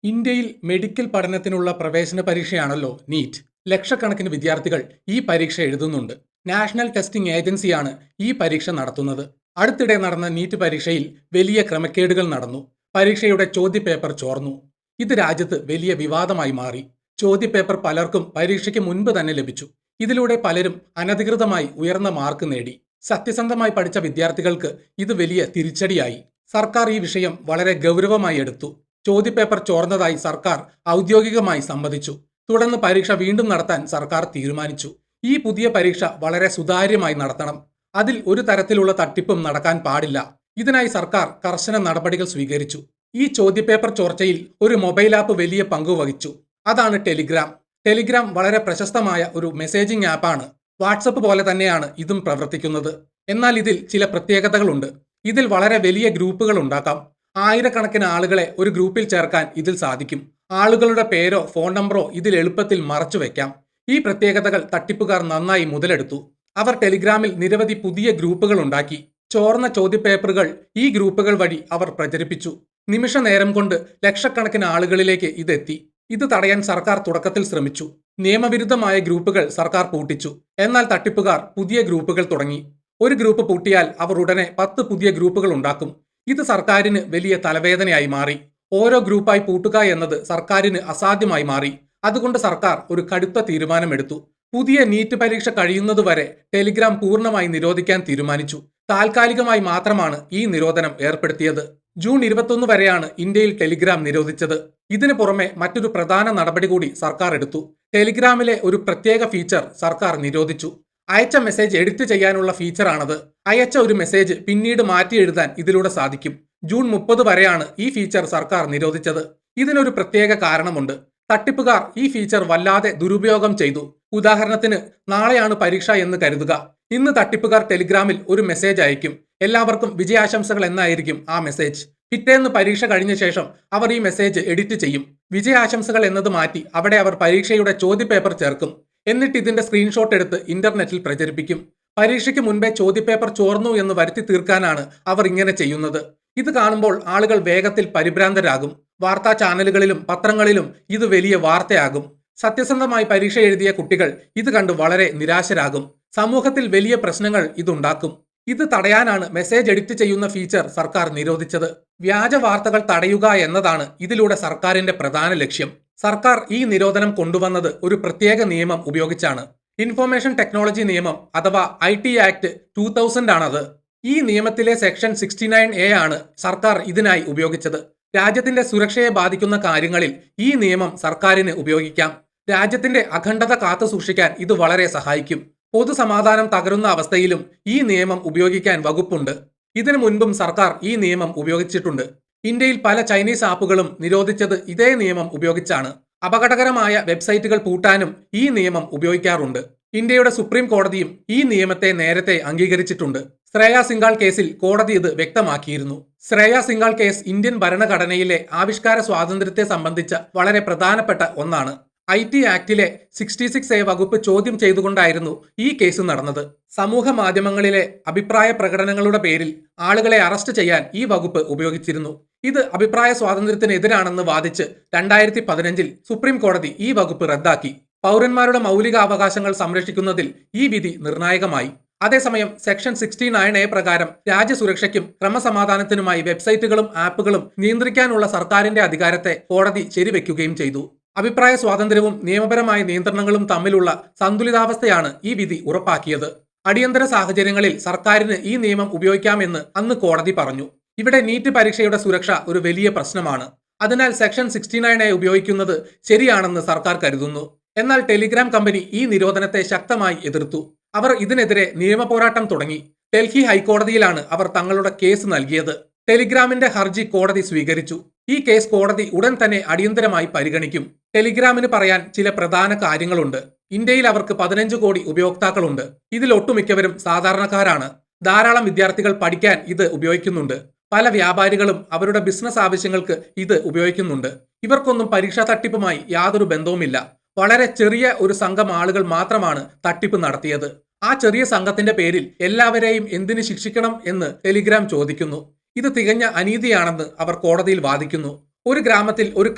ഇന്ത്യയിൽ മെഡിക്കൽ പഠനത്തിനുള്ള പ്രവേശന പരീക്ഷയാണല്ലോ നീറ്റ്. ലക്ഷക്കണക്കിന് വിദ്യാർത്ഥികൾ ഈ പരീക്ഷ എഴുതുന്നുണ്ട്. നാഷണൽ ടെസ്റ്റിംഗ് ഏജൻസിയാണ് ഈ പരീക്ഷ നടത്തുന്നത്. അടുത്തിടെ നടന്ന നീറ്റ് പരീക്ഷയിൽ വലിയ ക്രമക്കേടുകൾ നടന്നു. പരീക്ഷയുടെ ചോദ്യപേപ്പർ ചോർന്നു. ഇത് രാജ്യത്ത് വലിയ വിവാദമായി മാറി. ചോദ്യപേപ്പർ പലർക്കും പരീക്ഷയ്ക്ക് മുൻപ് തന്നെ ലഭിച്ചു. ഇതിലൂടെ പലരും അനധികൃതമായി ഉയർന്ന മാർക്ക് നേടി. സത്യസന്ധമായി പഠിച്ച വിദ്യാർത്ഥികൾക്ക് ഇത് വലിയ തിരിച്ചടിയായി. സർക്കാർ ഈ വിഷയം വളരെ ഗൗരവമായി എടുത്തു. ചോദ്യപേപ്പർ ചോർന്നതായി സർക്കാർ ഔദ്യോഗികമായി സമ്മതിച്ചു. തുടർന്ന് പരീക്ഷ വീണ്ടും നടത്താൻ സർക്കാർ തീരുമാനിച്ചു. ഈ പുതിയ പരീക്ഷ വളരെ സുതാര്യമായി നടത്തണം. അതിൽ ഒരു തരത്തിലുള്ള തട്ടിപ്പും നടക്കാൻ പാടില്ല. ഇതിനായി സർക്കാർ കർശന നടപടികൾ സ്വീകരിച്ചു. ഈ ചോദ്യപേപ്പർ ചോർച്ചയിൽ ഒരു മൊബൈൽ ആപ്പ് വലിയ പങ്ക് വഹിച്ചു. അതാണ് ടെലിഗ്രാം. ടെലിഗ്രാം വളരെ പ്രശസ്തമായ ഒരു മെസ്സേജിംഗ് ആപ്പാണ്. വാട്സപ്പ് പോലെ തന്നെയാണ് ഇതും പ്രവർത്തിക്കുന്നത്. എന്നാൽ ഇതിൽ ചില പ്രത്യേകതകളുണ്ട്. ഇതിൽ വളരെ വലിയ ഗ്രൂപ്പുകൾ ഉണ്ടാക്കാം. ആയിരക്കണക്കിന് ആളുകളെ ഒരു ഗ്രൂപ്പിൽ ചേർക്കാൻ ഇതിൽ സാധിക്കും. ആളുകളുടെ പേരോ ഫോൺ നമ്പറോ ഇതിൽ എളുപ്പത്തിൽ മറച്ചുവെക്കാം. ഈ പ്രത്യേകതകൾ തട്ടിപ്പുകാർ നന്നായി മുതലെടുത്തു. അവർ ടെലിഗ്രാമിൽ നിരവധി പുതിയ ഗ്രൂപ്പുകൾ ഉണ്ടാക്കി. ചോർന്ന ചോദ്യപേപ്പറുകൾ ഈ ഗ്രൂപ്പുകൾ വഴി അവർ പ്രചരിപ്പിച്ചു. നിമിഷ നേരം കൊണ്ട് ലക്ഷക്കണക്കിന് ആളുകളിലേക്ക് ഇതെത്തി. ഇത് തടയാൻ സർക്കാർ തുടക്കത്തിൽ ശ്രമിച്ചു. നിയമവിരുദ്ധമായ ഗ്രൂപ്പുകൾ സർക്കാർ പൂട്ടിച്ചു. എന്നാൽ തട്ടിപ്പുകാർ പുതിയ ഗ്രൂപ്പുകൾ തുടങ്ങി. ഒരു ഗ്രൂപ്പ് പൂട്ടിയാൽ അവർ ഉടനെ 10 പുതിയ ഗ്രൂപ്പുകൾ ഉണ്ടാക്കും. ഇത് സർക്കാരിന് വലിയ തലവേദനയായി മാറി. ഓരോ ഗ്രൂപ്പായി പൂട്ടുക എന്നത് സർക്കാരിന് അസാധ്യമായി മാറി. അതുകൊണ്ട് സർക്കാർ ഒരു കടുത്ത തീരുമാനമെടുത്തു. പുതിയ നീറ്റ് പരീക്ഷ കഴിയുന്നതുവരെ ടെലിഗ്രാം പൂർണ്ണമായി നിരോധിക്കാൻ തീരുമാനിച്ചു. താൽക്കാലികമായി മാത്രമാണ് ഈ നിരോധനം ഏർപ്പെടുത്തിയത്. ജൂൺ 21 വരെയാണ് ഇന്ത്യയിൽ ടെലിഗ്രാം നിരോധിച്ചത്. ഇതിനു പുറമെ മറ്റൊരു പ്രധാന നടപടി കൂടി സർക്കാർ എടുത്തു. ടെലിഗ്രാമിലെ ഒരു പ്രത്യേക ഫീച്ചർ സർക്കാർ നിരോധിച്ചു. അയച്ച മെസ്സേജ് എഡിറ്റ് ചെയ്യാനുള്ള ഫീച്ചറാണത്. അയച്ച ഒരു മെസ്സേജ് പിന്നീട് മാറ്റി എഴുതാൻ ഇതിലൂടെ സാധിക്കും. ജൂൺ 30 വരെയാണ് ഈ ഫീച്ചർ സർക്കാർ നിരോധിച്ചത്. ഇതിനൊരു പ്രത്യേക കാരണമുണ്ട്. തട്ടിപ്പുകാർ ഈ ഫീച്ചർ വല്ലാതെ ദുരുപയോഗം ചെയ്തു. ഉദാഹരണത്തിന്, നാളെയാണ് പരീക്ഷ എന്ന് കരുതുക. ഇന്ന് തട്ടിപ്പുകാർ ടെലിഗ്രാമിൽ ഒരു മെസ്സേജ് അയക്കും. എല്ലാവർക്കും വിജയാശംസകൾ എന്നായിരിക്കും ആ മെസ്സേജ്. പിറ്റേന്ന് പരീക്ഷ കഴിഞ്ഞ ശേഷം അവർ ഈ മെസ്സേജ് എഡിറ്റ് ചെയ്യും. വിജയാശംസകൾ എന്നത് മാറ്റി അവിടെ അവർ പരീക്ഷയുടെ ചോദ്യപേപ്പർ ചേർക്കും. എന്നിട്ട് ഇതിന്റെ സ്ക്രീൻഷോട്ട് എടുത്ത് ഇന്റർനെറ്റിൽ പ്രചരിപ്പിക്കും. പരീക്ഷയ്ക്ക് മുൻപേ ചോദ്യപേപ്പർ ചോർന്നു എന്ന് വരുത്തി തീർക്കാനാണ് അവർ ഇങ്ങനെ ചെയ്യുന്നത്. ഇത് കാണുമ്പോൾ ആളുകൾ വേഗത്തിൽ പരിഭ്രാന്തരാകും. വാർത്താ ചാനലുകളിലും പത്രങ്ങളിലും ഇത് വലിയ വാർത്തയാകും. സത്യസന്ധമായി പരീക്ഷ എഴുതിയ കുട്ടികൾ ഇത് കണ്ട് വളരെ നിരാശരാകും. സമൂഹത്തിൽ വലിയ പ്രശ്നങ്ങൾ ഇതുണ്ടാക്കും. ഇത് തടയാനാണ് മെസ്സേജ് എഡിറ്റ് ചെയ്യുന്ന ഫീച്ചർ സർക്കാർ നിരോധിച്ചത്. വ്യാജ വാർത്തകൾ തടയുക എന്നതാണ് ഇതിലൂടെ സർക്കാരിന്റെ പ്രധാന ലക്ഷ്യം. സർക്കാർ ഈ നിരോധനം കൊണ്ടുവന്നത് ഒരു പ്രത്യേക നിയമം ഉപയോഗിച്ചാണ്. ഇൻഫർമേഷൻ ടെക്നോളജി നിയമം അഥവാ IT ആക്ട് 2000 ആണത്. ഈ നിയമത്തിലെ സെക്ഷൻ 69A ആണ് സർക്കാർ ഇതിനായി ഉപയോഗിച്ചത്. രാജ്യത്തിന്റെ സുരക്ഷയെ ബാധിക്കുന്ന കാര്യങ്ങളിൽ ഈ നിയമം സർക്കാരിന് ഉപയോഗിക്കാം. രാജ്യത്തിന്റെ അഖണ്ഡത കാത്തുസൂക്ഷിക്കാൻ ഇത് വളരെ സഹായിക്കും. പൊതുസമാധാനം തകരുന്ന അവസ്ഥയിലും ഈ നിയമം ഉപയോഗിക്കാൻ വകുപ്പുണ്ട്. ഇതിനു മുൻപും സർക്കാർ ഈ നിയമം ഉപയോഗിച്ചിട്ടുണ്ട്. ഇന്ത്യയിൽ പല ചൈനീസ് ആപ്പുകളും നിരോധിച്ചത് ഇതേ നിയമം ഉപയോഗിച്ചാണ്. അപകടകരമായ വെബ്സൈറ്റുകൾ പൂട്ടാനും ഈ നിയമം ഉപയോഗിക്കാറുണ്ട്. ഇന്ത്യയുടെ സുപ്രീം കോടതിയും ഈ നിയമത്തെ നേരത്തെ അംഗീകരിച്ചിട്ടുണ്ട്. ശ്രേയ സിംഗാൾ കേസിൽ കോടതി ഇത് വ്യക്തമാക്കിയിരുന്നു. ശ്രേയ സിംഗാൾ കേസ് ഇന്ത്യൻ ഭരണഘടനയിലെ ആവിഷ്കാര സ്വാതന്ത്ര്യത്തെ സംബന്ധിച്ച വളരെ പ്രധാനപ്പെട്ട ഒന്നാണ്. IT ആക്ടിലെ 66A വകുപ്പ് ചോദ്യം ചെയ്തുകൊണ്ടായിരുന്നു ഈ കേസ് നടന്നത്. സമൂഹ മാധ്യമങ്ങളിലെ അഭിപ്രായ പ്രകടനങ്ങളുടെ പേരിൽ ആളുകളെ അറസ്റ്റ് ചെയ്യാൻ ഈ വകുപ്പ് ഉപയോഗിച്ചിരുന്നു. ഇത് അഭിപ്രായ സ്വാതന്ത്ര്യത്തിനെതിരാണെന്ന് വാദിച്ച് 2015 സുപ്രീം കോടതി ഈ വകുപ്പ് റദ്ദാക്കി. പൗരന്മാരുടെ മൗലിക അവകാശങ്ങൾ സംരക്ഷിക്കുന്നതിൽ ഈ വിധി നിർണായകമായി. അതേസമയം സെക്ഷൻ 69A പ്രകാരം രാജ്യസുരക്ഷയ്ക്കും ക്രമസമാധാനത്തിനുമായി വെബ്സൈറ്റുകളും ആപ്പുകളും നിയന്ത്രിക്കാനുള്ള സർക്കാരിന്റെ അധികാരത്തെ കോടതി ശരിവെക്കുകയും ചെയ്തു. അഭിപ്രായ സ്വാതന്ത്ര്യവും നിയമപരമായ നിയന്ത്രണങ്ങളും തമ്മിലുള്ള സന്തുലിതാവസ്ഥയാണ് ഈ വിധി ഉറപ്പാക്കിയത്. അടിയന്തര സാഹചര്യങ്ങളിൽ സർക്കാരിന് ഈ നിയമം ഉപയോഗിക്കാമെന്ന് അന്ന് കോടതി പറഞ്ഞു. ഇവിടെ നീറ്റ് പരീക്ഷയുടെ സുരക്ഷ ഒരു വലിയ പ്രശ്നമാണ്. അതിനാൽ സെക്ഷൻ 69A ഉപയോഗിക്കുന്നത് ശരിയാണെന്ന് സർക്കാർ കരുതുന്നു. എന്നാൽ ടെലിഗ്രാം കമ്പനി ഈ നിരോധനത്തെ ശക്തമായി എതിർത്തു. അവർ ഇതിനെതിരെ നിയമപോരാട്ടം തുടങ്ങി. ഡൽഹി ഹൈക്കോടതിയിലാണ് അവർ തങ്ങളുടെ കേസ് നൽകിയത്. ടെലിഗ്രാമിന്റെ ഹർജി കോടതി സ്വീകരിച്ചു. ഈ കേസ് കോടതി ഉടൻ തന്നെ അടിയന്തരമായി പരിഗണിക്കും. ടെലിഗ്രാമിന് പറയാൻ ചില പ്രധാന കാര്യങ്ങളുണ്ട്. ഇന്ത്യയിൽ അവർക്ക് 15 കോടി ഉപയോക്താക്കളുണ്ട്. ഇതിൽ ഒട്ടുമിക്കവരും സാധാരണക്കാരാണ്. ധാരാളം വിദ്യാർത്ഥികൾ പഠിക്കാൻ ഇത് ഉപയോഗിക്കുന്നുണ്ട്. പല വ്യാപാരികളും അവരുടെ ബിസിനസ് ആവശ്യങ്ങൾക്ക് ഇത് ഉപയോഗിക്കുന്നുണ്ട്. ഇവർക്കൊന്നും പരീക്ഷാ തട്ടിപ്പുമായി യാതൊരു ബന്ധവുമില്ല. വളരെ ചെറിയ ഒരു സംഘം ആളുകൾ മാത്രമാണ് തട്ടിപ്പ് നടത്തിയത്. ആ ചെറിയ സംഘത്തിന്റെ പേരിൽ എല്ലാവരെയും എന്തിന് ശിക്ഷിക്കണം എന്ന് ടെലിഗ്രാം ചോദിക്കുന്നു. ഇത് തികഞ്ഞ അനീതിയാണെന്ന് അവർ കോടതിയിൽ വാദിക്കുന്നു. ഒരു ഗ്രാമത്തിൽ ഒരു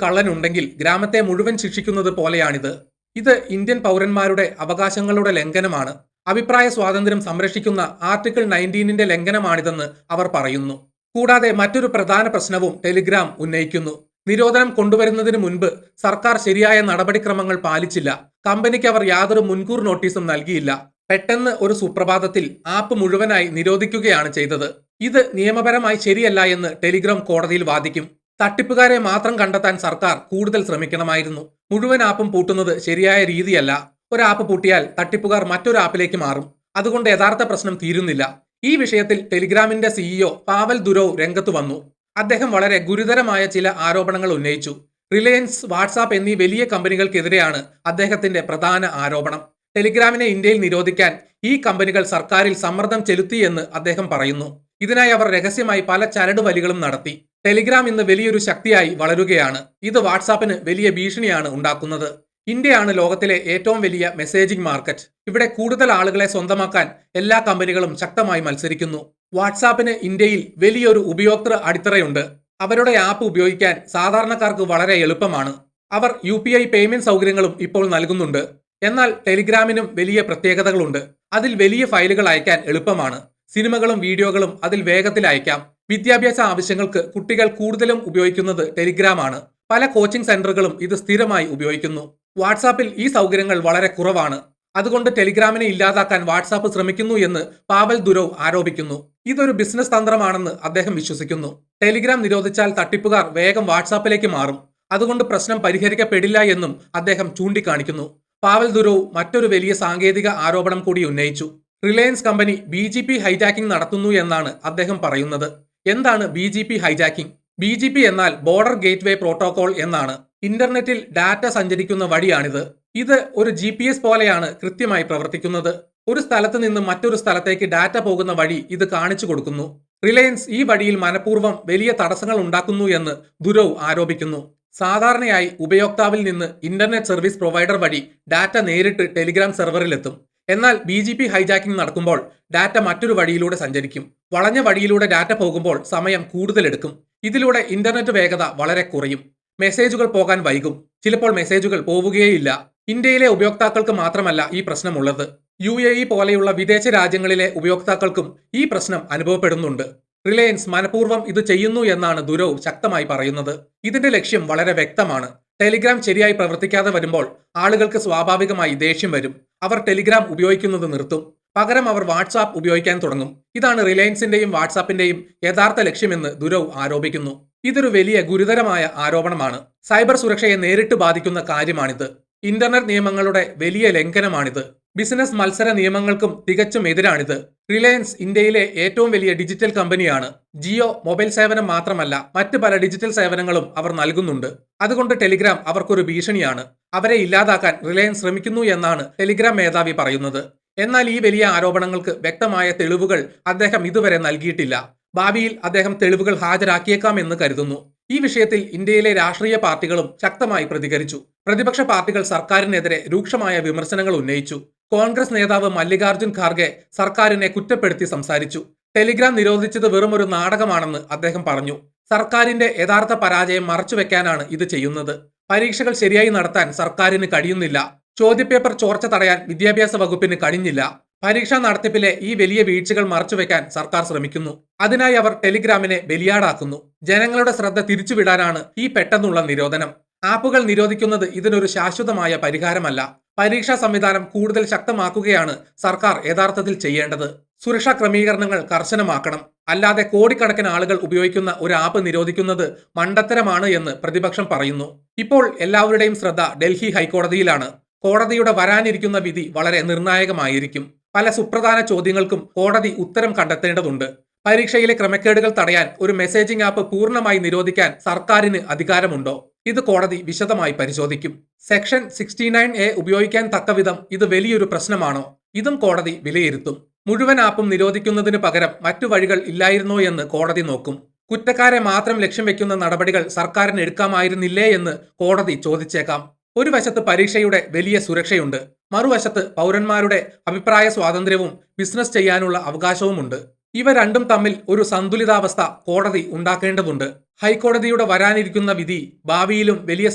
കള്ളനുണ്ടെങ്കിൽ ഗ്രാമത്തെ മുഴുവൻ ശിക്ഷിക്കുന്നത് പോലെയാണിത്. ഇത് ഇന്ത്യൻ പൗരന്മാരുടെ അവകാശങ്ങളുടെ ലംഘനമാണ്. അഭിപ്രായ സ്വാതന്ത്ര്യം സംരക്ഷിക്കുന്ന ആർട്ടിക്കിൾ 19ന്റെ ലംഘനമാണിതെന്ന് അവർ പറയുന്നു. കൂടാതെ മറ്റൊരു പ്രധാന പ്രശ്നവും ടെലിഗ്രാം ഉന്നയിക്കുന്നു. നിരോധനം കൊണ്ടുവരുന്നതിന് മുൻപ് സർക്കാർ ശരിയായ നടപടിക്രമങ്ങൾ പാലിച്ചില്ല. കമ്പനിക്ക് അവർ യാതൊരു മുൻകൂർ നോട്ടീസും നൽകിയില്ല. പെട്ടെന്ന് ഒരു സുപ്രഭാതത്തിൽ ആപ്പ് മുഴുവനായി നിരോധിക്കുകയാണ് ചെയ്തത്. ഇത് നിയമപരമായി ശരിയല്ല എന്ന് ടെലിഗ്രാം കോടതിയിൽ വാദിക്കും. തട്ടിപ്പുകാരെ മാത്രം കണ്ടെത്താൻ സർക്കാർ കൂടുതൽ ശ്രമിക്കണമായിരുന്നു. മുഴുവൻ ആപ്പും പൂട്ടുന്നത് ശരിയായ രീതിയല്ല. ഒരു ആപ്പ് പൂട്ടിയാൽ തട്ടിപ്പുകാർ മറ്റൊരു ആപ്പിലേക്ക് മാറും. അതുകൊണ്ട് യഥാർത്ഥ പ്രശ്നം തീരുന്നില്ല. ഈ വിഷയത്തിൽ ടെലിഗ്രാമിന്റെ സിഇഒ പാവൽ ദുരോവ് രംഗത്ത് വന്നു. അദ്ദേഹം വളരെ ഗുരുതരമായ ചില ആരോപണങ്ങൾ ഉന്നയിച്ചു. റിലയൻസ്, വാട്സാപ്പ് എന്നീ വലിയ കമ്പനികൾക്കെതിരെയാണ് അദ്ദേഹത്തിന്റെ പ്രധാന ആരോപണം. ടെലിഗ്രാമിനെ ഇന്ത്യയിൽ നിരോധിക്കാൻ ഈ കമ്പനികൾ സർക്കാരിൽ സമ്മർദ്ദം ചെലുത്തിയെന്ന് അദ്ദേഹം പറയുന്നു. ഇതിനായി അവർ രഹസ്യമായി പല ചരടുവലികളും നടത്തി. ടെലിഗ്രാം ഇന്ന് വലിയൊരു ശക്തിയായി വളരുകയാണ്. ഇത് വാട്സാപ്പിന് വലിയ ഭീഷണിയാണ് ഉണ്ടാക്കുന്നത്. ഇന്ത്യയാണ് ലോകത്തിലെ ഏറ്റവും വലിയ മെസ്സേജിംഗ് മാർക്കറ്റ്. ഇവിടെ കൂടുതൽ ആളുകളെ സ്വന്തമാക്കാൻ എല്ലാ കമ്പനികളും ശക്തമായി മത്സരിക്കുന്നു. വാട്സാപ്പിന് ഇന്ത്യയിൽ വലിയൊരു ഉപയോക്തൃ അടിത്തറയുണ്ട്. അവരുടെ ആപ്പ് ഉപയോഗിക്കാൻ സാധാരണക്കാർക്ക് വളരെ എളുപ്പമാണ്. അവർ UPI പേയ്മെന്റ് സൗകര്യങ്ങളും ഇപ്പോൾ നൽകുന്നുണ്ട്. എന്നാൽ ടെലിഗ്രാമിനും വലിയ പ്രത്യേകതകളുണ്ട്. അതിൽ വലിയ ഫയലുകൾ അയക്കാൻ എളുപ്പമാണ്. സിനിമകളും വീഡിയോകളും അതിൽ വേഗത്തിൽ അയക്കാം. വിദ്യാഭ്യാസ ആവശ്യങ്ങൾക്ക് കുട്ടികൾ കൂടുതലും ഉപയോഗിക്കുന്നത് ടെലിഗ്രാമാണ്. പല കോച്ചിംഗ് സെന്ററുകളും ഇത് സ്ഥിരമായി ഉപയോഗിക്കുന്നു. വാട്സാപ്പിൽ ഈ സൗകര്യങ്ങൾ വളരെ കുറവാണ്. അതുകൊണ്ട് ടെലിഗ്രാമിനെ ഇല്ലാതാക്കാൻ വാട്സാപ്പ് ശ്രമിക്കുന്നു എന്ന് പാവൽ ദുരോവ് ആരോപിക്കുന്നു. ഇതൊരു ബിസിനസ് തന്ത്രമാണെന്ന് അദ്ദേഹം വിശ്വസിക്കുന്നു. ടെലിഗ്രാം നിരോധിച്ചാൽ തട്ടിപ്പുകാർ വേഗം വാട്സാപ്പിലേക്ക് മാറും. അതുകൊണ്ട് പ്രശ്നം പരിഹരിക്കപ്പെടില്ല എന്നും അദ്ദേഹം ചൂണ്ടിക്കാണിക്കുന്നു. പാവൽ ദുരോവ് മറ്റൊരു വലിയ സാങ്കേതിക ആരോപണം കൂടി ഉന്നയിച്ചു. റിലയൻസ് കമ്പനി BGP ഹൈജാക്കിംഗ് നടത്തുന്നു എന്നാണ് അദ്ദേഹം പറയുന്നത്. എന്താണ് BGP ഹൈജാക്കിംഗ്? BGP എന്നാൽ ബോർഡർ ഗേറ്റ്വേ പ്രോട്ടോകോൾ എന്നാണ്. ഇന്റർനെറ്റിൽ ഡാറ്റ സഞ്ചരിക്കുന്ന വഴിയാണിത്. ഇത് ഒരു GPS പോലെയാണ് കൃത്യമായി പ്രവർത്തിക്കുന്നത്. ഒരു സ്ഥലത്ത് നിന്ന് മറ്റൊരു സ്ഥലത്തേക്ക് ഡാറ്റ പോകുന്ന വഴി ഇത് കാണിച്ചു കൊടുക്കുന്നു. റിലയൻസ് ഈ വഴിയിൽ മനഃപൂർവ്വം വലിയ തടസ്സങ്ങൾ ഉണ്ടാക്കുന്നു എന്ന് ദുരോവ് ആരോപിക്കുന്നു. സാധാരണയായി ഉപയോക്താവിൽ നിന്ന് ഇന്റർനെറ്റ് സർവീസ് പ്രൊവൈഡർ വഴി ഡാറ്റ നേരിട്ട് ടെലിഗ്രാം സെർവറിലെത്തും. എന്നാൽ BGP ഹൈജാക്കിംഗ് നടക്കുമ്പോൾ ഡാറ്റ മറ്റൊരു വഴിയിലൂടെ സഞ്ചരിക്കും. വളഞ്ഞ വഴിയിലൂടെ ഡാറ്റ പോകുമ്പോൾ സമയം കൂടുതലെടുക്കും. ഇതിലൂടെ ഇന്റർനെറ്റ് വേഗത വളരെ കുറയും. മെസ്സേജുകൾ പോകാൻ വൈകും. ചിലപ്പോൾ മെസ്സേജുകൾ പോവുകയേയില്ല. ഇന്ത്യയിലെ ഉപയോക്താക്കൾക്ക് മാത്രമല്ല ഈ പ്രശ്നമുള്ളത്. UAE പോലെയുള്ള വിദേശ രാജ്യങ്ങളിലെ ഉപയോക്താക്കൾക്കും ഈ പ്രശ്നം അനുഭവപ്പെടുന്നുണ്ട്. റിലയൻസ് മനഃപൂർവ്വം ഇത് ചെയ്യുന്നു എന്നാണ് ദുരോവ് ശക്തമായി പറയുന്നത്. ഇതിന്റെ ലക്ഷ്യം വളരെ വ്യക്തമാണ്. ടെലിഗ്രാം ശരിയായി പ്രവർത്തിക്കാതെ വരുമ്പോൾ ആളുകൾക്ക് സ്വാഭാവികമായി ദേഷ്യം വരും. അവർ ടെലിഗ്രാം ഉപയോഗിക്കുന്നത് നിർത്തും. പകരം അവർ വാട്സാപ്പ് ഉപയോഗിക്കാൻ തുടങ്ങും. ഇതാണ് റിലയൻസിന്റെയും വാട്സാപ്പിന്റെയും യഥാർത്ഥ ലക്ഷ്യമെന്ന് ദുരോവ് ആരോപിക്കുന്നു. ഇതൊരു വലിയ ഗുരുതരമായ ആരോപണമാണ്. സൈബർ സുരക്ഷയെ നേരിട്ട് ബാധിക്കുന്ന കാര്യമാണിത്. ഇന്റർനെറ്റ് നിയമങ്ങളുടെ വലിയ ലംഘനമാണിത്. ബിസിനസ് മത്സര നിയമങ്ങൾക്കും തികച്ചും എതിരാണിത്. റിലയൻസ് ഇന്ത്യയിലെ ഏറ്റവും വലിയ ഡിജിറ്റൽ കമ്പനിയാണ്. ജിയോ മൊബൈൽ സേവനം മാത്രമല്ല, മറ്റ് പല ഡിജിറ്റൽ സേവനങ്ങളും അവർ നൽകുന്നുണ്ട്. അതുകൊണ്ട് ടെലിഗ്രാം അവർക്കൊരു ഭീഷണിയാണ്. അവരെ ഇല്ലാതാക്കാൻ റിലയൻസ് ശ്രമിക്കുന്നു എന്നാണ് ടെലിഗ്രാം മേധാവി പറയുന്നത്. എന്നാൽ ഈ വലിയ ആരോപണങ്ങൾക്ക് വ്യക്തമായ തെളിവുകൾ അദ്ദേഹം ഇതുവരെ നൽകിയിട്ടില്ല. ഭാവിയിൽ അദ്ദേഹം തെളിവുകൾ ഹാജരാക്കിയേക്കാമെന്ന് കരുതുന്നു. ഈ വിഷയത്തിൽ ഇന്ത്യയിലെ രാഷ്ട്രീയ പാർട്ടികളും ശക്തമായി പ്രതികരിച്ചു. പ്രതിപക്ഷ പാർട്ടികൾ സർക്കാരിനെതിരെ രൂക്ഷമായ വിമർശനങ്ങൾ ഉന്നയിച്ചു. കോൺഗ്രസ് നേതാവ് മല്ലികാർജുൻ ഖാർഗെ സർക്കാരിനെ കുറ്റപ്പെടുത്തി സംസാരിച്ചു. ടെലിഗ്രാം നിരോധിച്ചത് വെറുമൊരു നാടകമാണെന്ന് അദ്ദേഹം പറഞ്ഞു. സർക്കാരിന്റെ യഥാർത്ഥ പരാജയം മറച്ചുവെക്കാനാണ് ഇത് ചെയ്യുന്നത്. പരീക്ഷകൾ ശരിയായി നടത്താൻ സർക്കാരിന് കഴിയുന്നില്ല. ചോദ്യപേപ്പർ ചോർച്ച തടയാൻ വിദ്യാഭ്യാസ വകുപ്പിന് കഴിഞ്ഞില്ല. പരീക്ഷാ നടത്തിപ്പിലെ ഈ വലിയ വീഴ്ചകൾ മറച്ചുവെക്കാൻ സർക്കാർ ശ്രമിക്കുന്നു. അതിനായി അവർ ടെലിഗ്രാമിനെ ബലിയാടാക്കുന്നു. ജനങ്ങളുടെ ശ്രദ്ധ തിരിച്ചുവിടാനാണ് ഈ പെട്ടെന്നുള്ള നിരോധനം. ആപ്പുകൾ നിരോധിക്കുന്നത് ഇതിനൊരു ശാശ്വതമായ പരിഹാരമല്ല. പരീക്ഷാ സംവിധാനം കൂടുതൽ ശക്തമാക്കുകയാണ് സർക്കാർ യഥാർത്ഥത്തിൽ ചെയ്യേണ്ടത്. സുരക്ഷാ ക്രമീകരണങ്ങൾ കർശനമാക്കണം. അല്ലാതെ കോടിക്കണക്കിന് ആളുകൾ ഉപയോഗിക്കുന്ന ഒരു ആപ്പ് നിരോധിക്കുന്നത് മണ്ടത്തരമാണ് എന്ന് പ്രതിപക്ഷം പറയുന്നു. ഇപ്പോൾ എല്ലാവരുടെയും ശ്രദ്ധ ഡൽഹി ഹൈക്കോടതിയിലാണ്. കോടതിയുടെ വരാനിരിക്കുന്ന വിധി വളരെ നിർണായകമായിരിക്കും. പല സുപ്രധാന ചോദ്യങ്ങൾക്കും കോടതി ഉത്തരം കണ്ടെത്തേണ്ടതുണ്ട്. പരീക്ഷയിലെ ക്രമക്കേടുകൾ തടയാൻ ഒരു മെസ്സേജിംഗ് ആപ്പ് പൂർണ്ണമായി നിരോധിക്കാൻ സർക്കാരിന് അധികാരമുണ്ടോ? ഇത് കോടതി വിശദമായി പരിശോധിക്കും. സെക്ഷൻ 69A ഉപയോഗിക്കാൻ തക്കവിധം ഇത് വലിയൊരു പ്രശ്നമാണോ? ഇതും കോടതി വിലയിരുത്തും. മുഴുവൻ ആപ്പും നിരോധിക്കുന്നതിന് പകരം മറ്റു വഴികൾ ഇല്ലായിരുന്നോ എന്ന് കോടതി നോക്കും. കുറ്റക്കാരെ മാത്രം ലക്ഷ്യം വെക്കുന്ന നടപടികൾ സർക്കാരിന് എടുക്കാമായിരുന്നില്ലേ എന്ന് കോടതി ചോദിച്ചേക്കാം. ഒരു വശത്ത് പരീക്ഷയുടെ വലിയ സുരക്ഷയുണ്ട്, മറുവശത്ത് പൗരന്മാരുടെ അഭിപ്രായ സ്വാതന്ത്ര്യവും ബിസിനസ് ചെയ്യാനുള്ള അവകാശവുമുണ്ട്. ഇവ രണ്ടും തമ്മിൽ ഒരു സന്തുലിതാവസ്ഥ കോടതി ഉണ്ടാക്കേണ്ടതുണ്ട്. ഹൈക്കോടതിയുടെ വരാനിരിക്കുന്ന വിധി ഭാവിയിലും വലിയ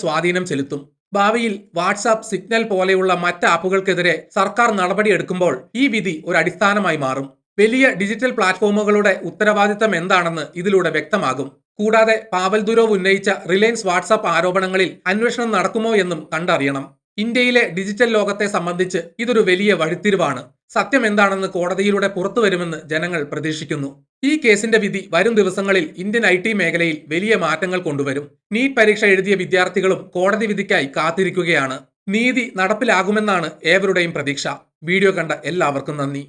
സ്വാധീനം ചെലുത്തും. ഭാവിയിൽ വാട്സാപ്പ്, സിഗ്നൽ പോലെയുള്ള മറ്റ് ആപ്പുകൾക്കെതിരെ സർക്കാർ നടപടിയെടുക്കുമ്പോൾ ഈ വിധി ഒരു അടിസ്ഥാനമായി മാറും. വലിയ ഡിജിറ്റൽ പ്ലാറ്റ്ഫോമുകളുടെ ഉത്തരവാദിത്തം എന്താണെന്ന് ഇതിലൂടെ വ്യക്തമാകും. കൂടാതെ പാവൽ ദുരോവ് ഉന്നയിച്ച റിലയൻസ് വാട്സാപ്പ് ആരോപണങ്ങളിൽ അന്വേഷണം നടക്കുമോ എന്നും കണ്ടറിയണം. ഇന്ത്യയിലെ ഡിജിറ്റൽ ലോകത്തെ സംബന്ധിച്ച് ഇതൊരു വലിയ വഴിത്തിരിവാണ്. സത്യം എന്താണെന്ന് കോടതിയിലൂടെ പുറത്തുവരുമെന്ന് ജനങ്ങൾ പ്രതീക്ഷിക്കുന്നു. ഈ കേസിന്റെ വിധി വരും ദിവസങ്ങളിൽ ഇന്ത്യൻ IT മേഖലയിൽ വലിയ മാറ്റങ്ങൾ കൊണ്ടുവരും. നീറ്റ് പരീക്ഷ എഴുതിയ വിദ്യാർത്ഥികളും കോടതി വിധിക്കായി കാത്തിരിക്കുകയാണ്. നീതി നടപ്പിലാകുമെന്നാണ് ഏവരുടെയും പ്രതീക്ഷ. വീഡിയോ കണ്ട എല്ലാവർക്കും നന്ദി.